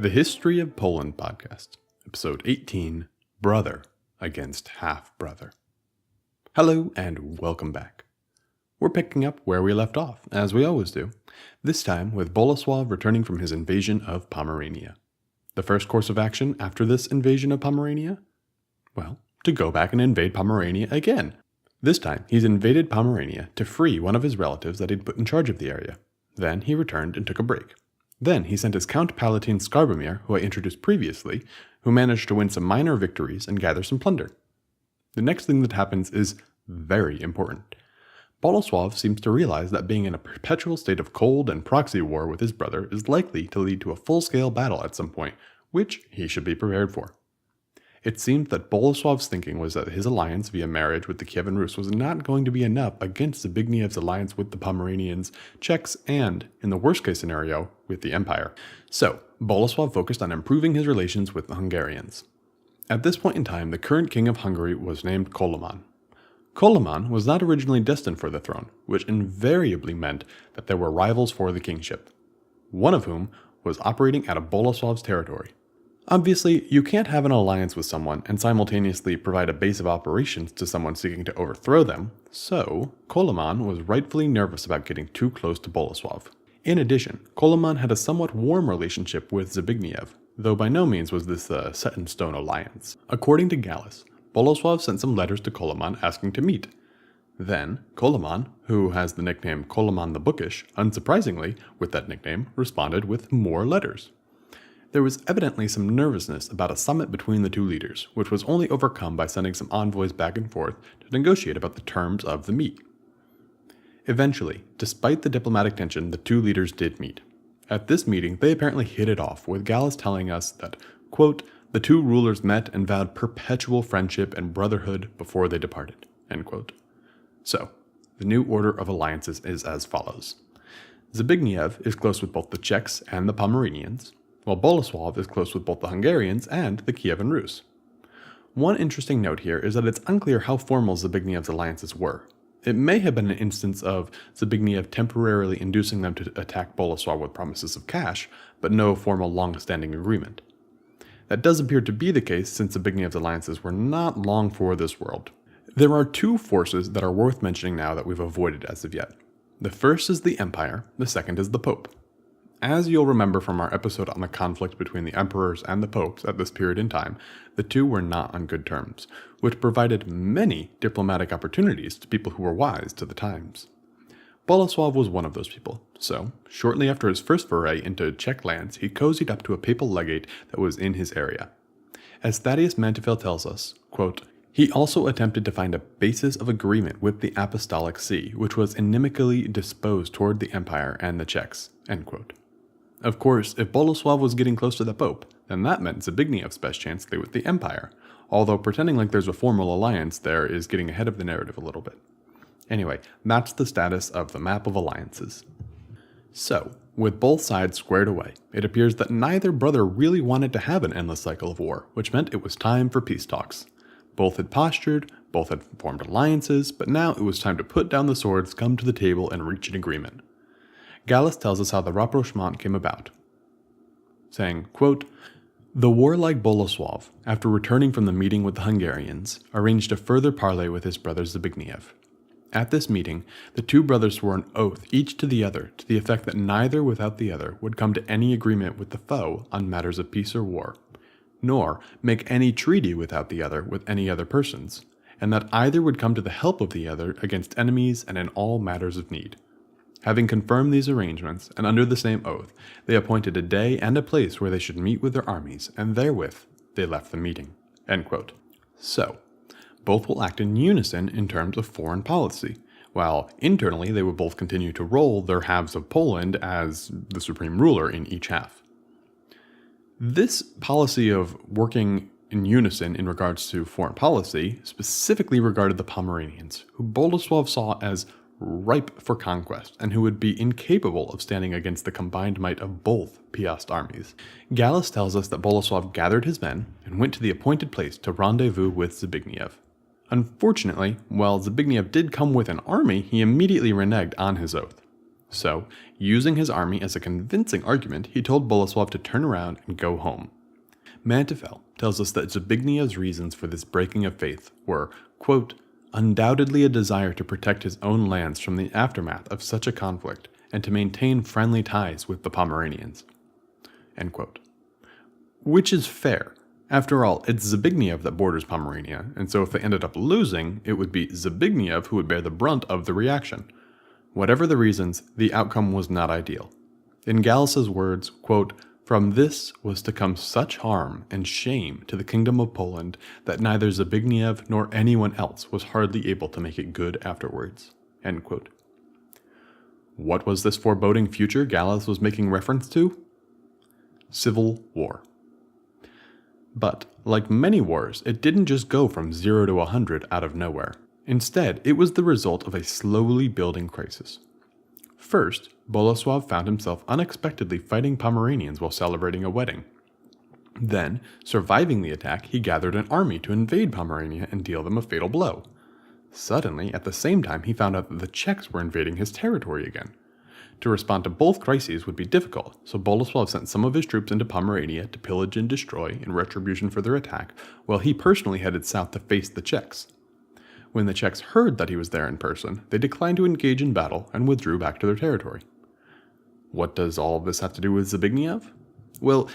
The History of Poland podcast, episode 18, Brother Against Half-Brother. Hello and welcome back. We're picking up where we left off, as we always do, this time with Bolesław returning from his invasion of Pomerania. The first course of action after this invasion of Pomerania? Well, to go back and invade Pomerania again. This time, he's invaded Pomerania to free one of his relatives that he'd put in charge of the area. Then he returned and took a break. Then he sent his Count Palatine Skarbimir, who I introduced previously, who managed to win some minor victories and gather some plunder. The next thing that happens is very important. Bolesław seems to realize that being in a perpetual state of cold and proxy war with his brother is likely to lead to a full-scale battle at some point, which he should be prepared for. It seemed that Bolesław's thinking was that his alliance via marriage with the Kievan Rus was not going to be enough against Zbigniew's alliance with the Pomeranians, Czechs, and, in the worst-case scenario, with the Empire. So, Bolesław focused on improving his relations with the Hungarians. At this point in time, the current king of Hungary was named Koloman. Koloman was not originally destined for the throne, which invariably meant that there were rivals for the kingship, one of whom was operating out of Bolesław's territory. Obviously, you can't have an alliance with someone and simultaneously provide a base of operations to someone seeking to overthrow them, so Koloman was rightfully nervous about getting too close to Bolesław. In addition, Koloman had a somewhat warm relationship with Zbigniew, though by no means was this a set-in-stone alliance. According to Gallus, Bolesław sent some letters to Koloman asking to meet. Then, Koloman, who has the nickname Koloman the Bookish, unsurprisingly, with that nickname, responded with more letters. There was evidently some nervousness about a summit between the two leaders, which was only overcome by sending some envoys back and forth to negotiate about the terms of the meet. Eventually, despite the diplomatic tension, the two leaders did meet. At this meeting, they apparently hit it off, with Gallus telling us that, quote, the two rulers met and vowed perpetual friendship and brotherhood before they departed, end quote. So, the new order of alliances is as follows. Zbigniew is close with both the Czechs and the Pomeranians, while Bolesław is close with both the Hungarians and the Kievan Rus. One interesting note here is that it's unclear how formal Zbigniew's alliances were. It may have been an instance of Zbigniew temporarily inducing them to attack Bolesław with promises of cash, but no formal long-standing agreement. That does appear to be the case since Zbigniew's alliances were not long for this world. There are two forces that are worth mentioning now that we've avoided as of yet. The first is the Empire, the second is the Pope. As you'll remember from our episode on the conflict between the emperors and the popes at this period in time, the two were not on good terms, which provided many diplomatic opportunities to people who were wise to the times. Bolesław was one of those people, so shortly after his first foray into Czech lands, he cozied up to a papal legate that was in his area. As Thaddeus Manteuffel tells us, quote, he also attempted to find a basis of agreement with the Apostolic See, which was inimically disposed toward the Empire and the Czechs, end quote. Of course, if Bolesław was getting close to the Pope, then that meant Zbigniew's best chance lay with the Empire, although pretending like there's a formal alliance there is getting ahead of the narrative a little bit. Anyway, that's the status of the map of alliances. So, with both sides squared away, it appears that neither brother really wanted to have an endless cycle of war, which meant it was time for peace talks. Both had postured, both had formed alliances, but now it was time to put down the swords, come to the table, and reach an agreement. Gallus tells us how the rapprochement came about, saying, quote, the warlike Bolesław, after returning from the meeting with the Hungarians, arranged a further parley with his brother Zbigniew. At this meeting, the two brothers swore an oath each to the other to the effect that neither without the other would come to any agreement with the foe on matters of peace or war, nor make any treaty without the other with any other persons, and that either would come to the help of the other against enemies and in all matters of need. Having confirmed these arrangements, and under the same oath, they appointed a day and a place where they should meet with their armies, and therewith they left the meeting. End quote. So, both will act in unison in terms of foreign policy, while internally they will both continue to rule their halves of Poland as the supreme ruler in each half. This policy of working in unison in regards to foreign policy specifically regarded the Pomeranians, who Bolesław saw as ripe for conquest, and who would be incapable of standing against the combined might of both Piast armies. Gallus tells us that Bolesław gathered his men and went to the appointed place to rendezvous with Zbigniew. Unfortunately, while Zbigniew did come with an army, he immediately reneged on his oath. So, using his army as a convincing argument, he told Bolesław to turn around and go home. Manteuffel tells us that Zbigniew's reasons for this breaking of faith were, quote, undoubtedly a desire to protect his own lands from the aftermath of such a conflict and to maintain friendly ties with the Pomeranians, end quote. Which is fair. After all, it's Zbigniew that borders Pomerania, and so if they ended up losing, it would be Zbigniew who would bear the brunt of the reaction. Whatever the reasons, the outcome was not ideal. In Gallus's words, quote, from this was to come such harm and shame to the kingdom of Poland that neither Zbigniew nor anyone else was hardly able to make it good afterwards, end quote. What was this foreboding future Gallus was making reference to? Civil war. But, like many wars, it didn't just go from 0 to 100 out of nowhere. Instead, it was the result of a slowly building crisis. First, Bolesław found himself unexpectedly fighting Pomeranians while celebrating a wedding. Then, surviving the attack, he gathered an army to invade Pomerania and deal them a fatal blow. Suddenly, at the same time, he found out that the Czechs were invading his territory again. To respond to both crises would be difficult, so Bolesław sent some of his troops into Pomerania to pillage and destroy in retribution for their attack, while he personally headed south to face the Czechs. When the Czechs heard that he was there in person, they declined to engage in battle and withdrew back to their territory. What does all of this have to do with Zbigniew? Well,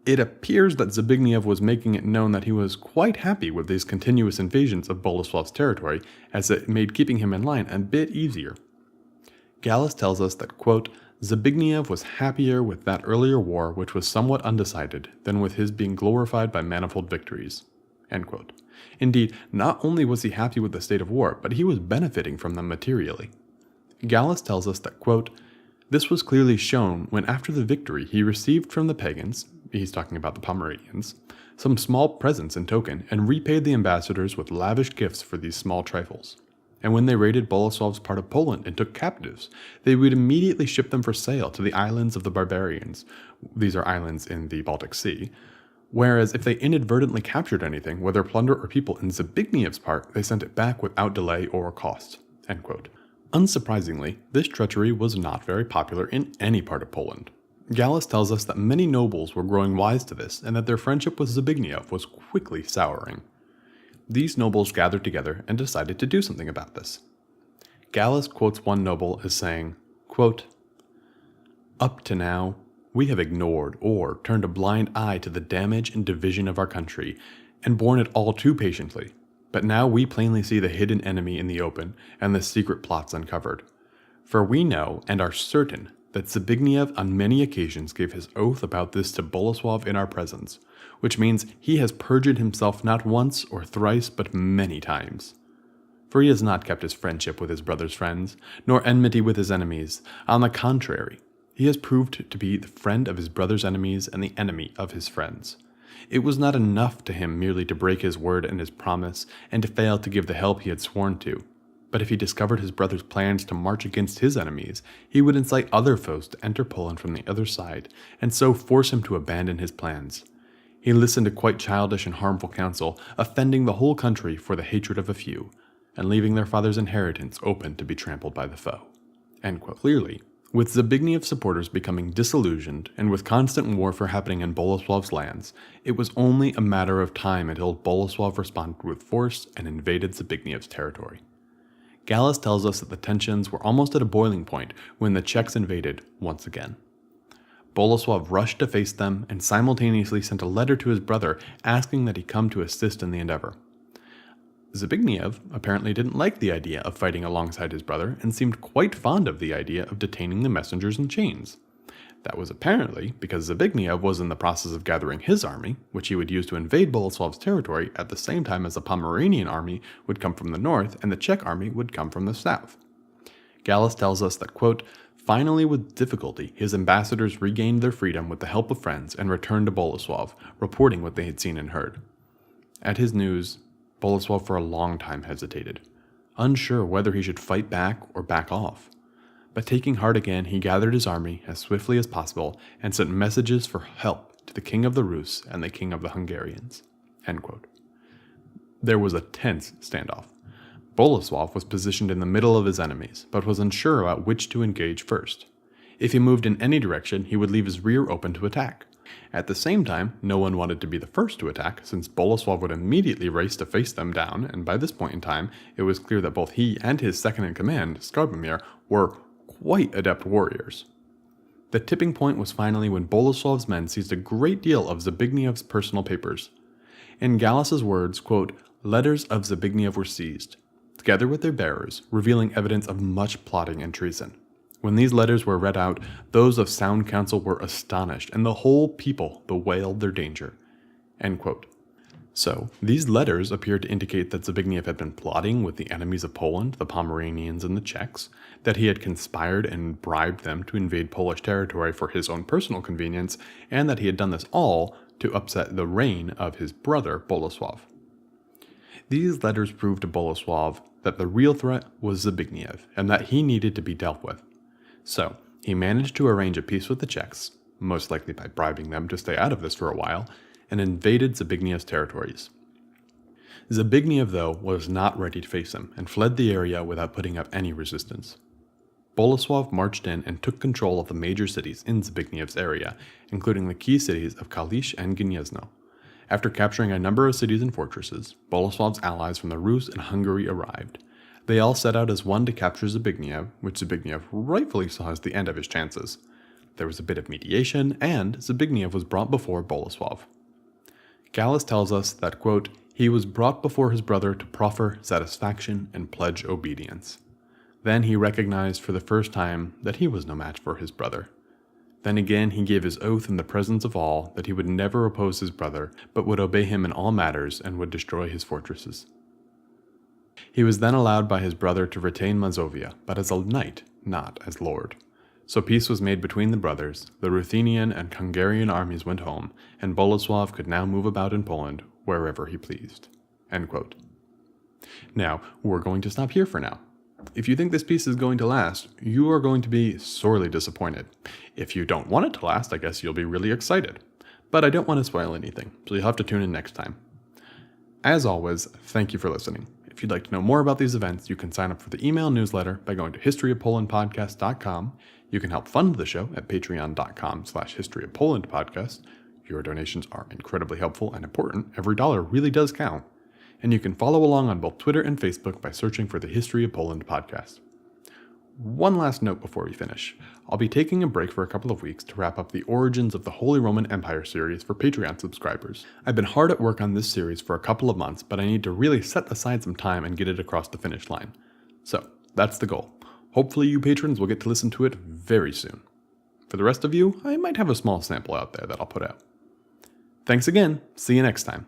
it appears that Zbigniew was making it known that he was quite happy with these continuous invasions of Bolesław's territory, as it made keeping him in line a bit easier. Gallus tells us that, quote, Zbigniew was happier with that earlier war, which was somewhat undecided, than with his being glorified by manifold victories, end quote. Indeed, not only was he happy with the state of war, but he was benefiting from them materially. Gallus tells us that, quote, this was clearly shown when after the victory he received from the pagans, he's talking about the Pomeranians, some small presents in token, and repaid the ambassadors with lavish gifts for these small trifles. And when they raided Bolesław's part of Poland and took captives, they would immediately ship them for sale to the islands of the barbarians. These are islands in the Baltic Sea. Whereas if they inadvertently captured anything, whether plunder or people in Zbigniew's part, they sent it back without delay or cost, end quote. Unsurprisingly, this treachery was not very popular in any part of Poland. Gallus tells us that many nobles were growing wise to this and that their friendship with Zbigniew was quickly souring. These nobles gathered together and decided to do something about this. Gallus quotes one noble as saying, quote, up to now, we have ignored or turned a blind eye to the damage and division of our country, and borne it all too patiently. But now we plainly see the hidden enemy in the open, and the secret plots uncovered. For we know, and are certain, that Zbigniew on many occasions gave his oath about this to Bolesław in our presence, which means he has perjured himself not once or thrice, but many times. For he has not kept his friendship with his brother's friends, nor enmity with his enemies. On the contrary, he has proved to be the friend of his brother's enemies and the enemy of his friends. It was not enough to him merely to break his word and his promise, and to fail to give the help he had sworn to. But if he discovered his brother's plans to march against his enemies, he would incite other foes to enter Poland from the other side, and so force him to abandon his plans. He listened to quite childish and harmful counsel, offending the whole country for the hatred of a few, and leaving their father's inheritance open to be trampled by the foe. End quote. Clearly, with Zbigniew's supporters becoming disillusioned, and with constant warfare happening in Bolesław's lands, it was only a matter of time until Bolesław responded with force and invaded Zbigniew's territory. Gallus tells us that the tensions were almost at a boiling point when the Czechs invaded once again. Bolesław rushed to face them and simultaneously sent a letter to his brother asking that he come to assist in the endeavor. Zbigniew apparently didn't like the idea of fighting alongside his brother and seemed quite fond of the idea of detaining the messengers in chains. That was apparently because Zbigniew was in the process of gathering his army, which he would use to invade Bolesław's territory at the same time as the Pomeranian army would come from the north and the Czech army would come from the south. Gallus tells us that, quote, finally with difficulty his ambassadors regained their freedom with the help of friends and returned to Bolesław, reporting what they had seen and heard. At his news, Bolesław for a long time hesitated, unsure whether he should fight back or back off. But taking heart again, he gathered his army as swiftly as possible and sent messages for help to the king of the Rus and the king of the Hungarians. End quote. There was a tense standoff. Bolesław was positioned in the middle of his enemies, but was unsure about which to engage first. If he moved in any direction, he would leave his rear open to attack. At the same time, no one wanted to be the first to attack, since Bolesław would immediately race to face them down, and by this point in time, it was clear that both he and his second-in-command, Zbigniew, were quite adept warriors. The tipping point was finally when Bolesław's men seized a great deal of Zbigniew's personal papers. In Gallus's words, quote, "Letters of Zbigniew were seized, together with their bearers, revealing evidence of much plotting and treason. When these letters were read out, those of sound counsel were astonished, and the whole people bewailed their danger." End quote. So, these letters appeared to indicate that Zbigniew had been plotting with the enemies of Poland, the Pomeranians and the Czechs, that he had conspired and bribed them to invade Polish territory for his own personal convenience, and that he had done this all to upset the reign of his brother Bolesław. These letters proved to Bolesław that the real threat was Zbigniew, and that he needed to be dealt with. So, he managed to arrange a peace with the Czechs, most likely by bribing them to stay out of this for a while, and invaded Zbigniew's territories. Zbigniew, though, was not ready to face him, and fled the area without putting up any resistance. Bolesław marched in and took control of the major cities in Zbigniew's area, including the key cities of Kalisz and Gniezno. After capturing a number of cities and fortresses, Bolesław's allies from the Rus and Hungary arrived. They all set out as one to capture Zbigniew, which Zbigniew rightfully saw as the end of his chances. There was a bit of mediation, and Zbigniew was brought before Bolesław. Gallus tells us that, quote, "He was brought before his brother to proffer satisfaction and pledge obedience. Then he recognized for the first time that he was no match for his brother. Then again he gave his oath in the presence of all that he would never oppose his brother, but would obey him in all matters and would destroy his fortresses. He was then allowed by his brother to retain Mazovia, but as a knight, not as lord. So peace was made between the brothers, the Ruthenian and Hungarian armies went home, and Bolesław could now move about in Poland wherever he pleased." End quote. Now, we're going to stop here for now. If you think this piece is going to last, you are going to be sorely disappointed. If you don't want it to last, I guess you'll be really excited. But I don't want to spoil anything, so you'll have to tune in next time. As always, thank you for listening. If you'd like to know more about these events, you can sign up for the email newsletter by going to historyofpolandpodcast.com. You can help fund the show at patreon.com/historyofpolandpodcast. Your donations are incredibly helpful and important. Every dollar really does count. And you can follow along on both Twitter and Facebook by searching for the History of Poland podcast. One last note before we finish. I'll be taking a break for a couple of weeks to wrap up the Origins of the Holy Roman Empire series for Patreon subscribers. I've been hard at work on this series for a couple of months, but I need to really set aside some time and get it across the finish line. So, that's the goal. Hopefully you patrons will get to listen to it very soon. For the rest of you, I might have a small sample out there that I'll put out. Thanks again. See you next time.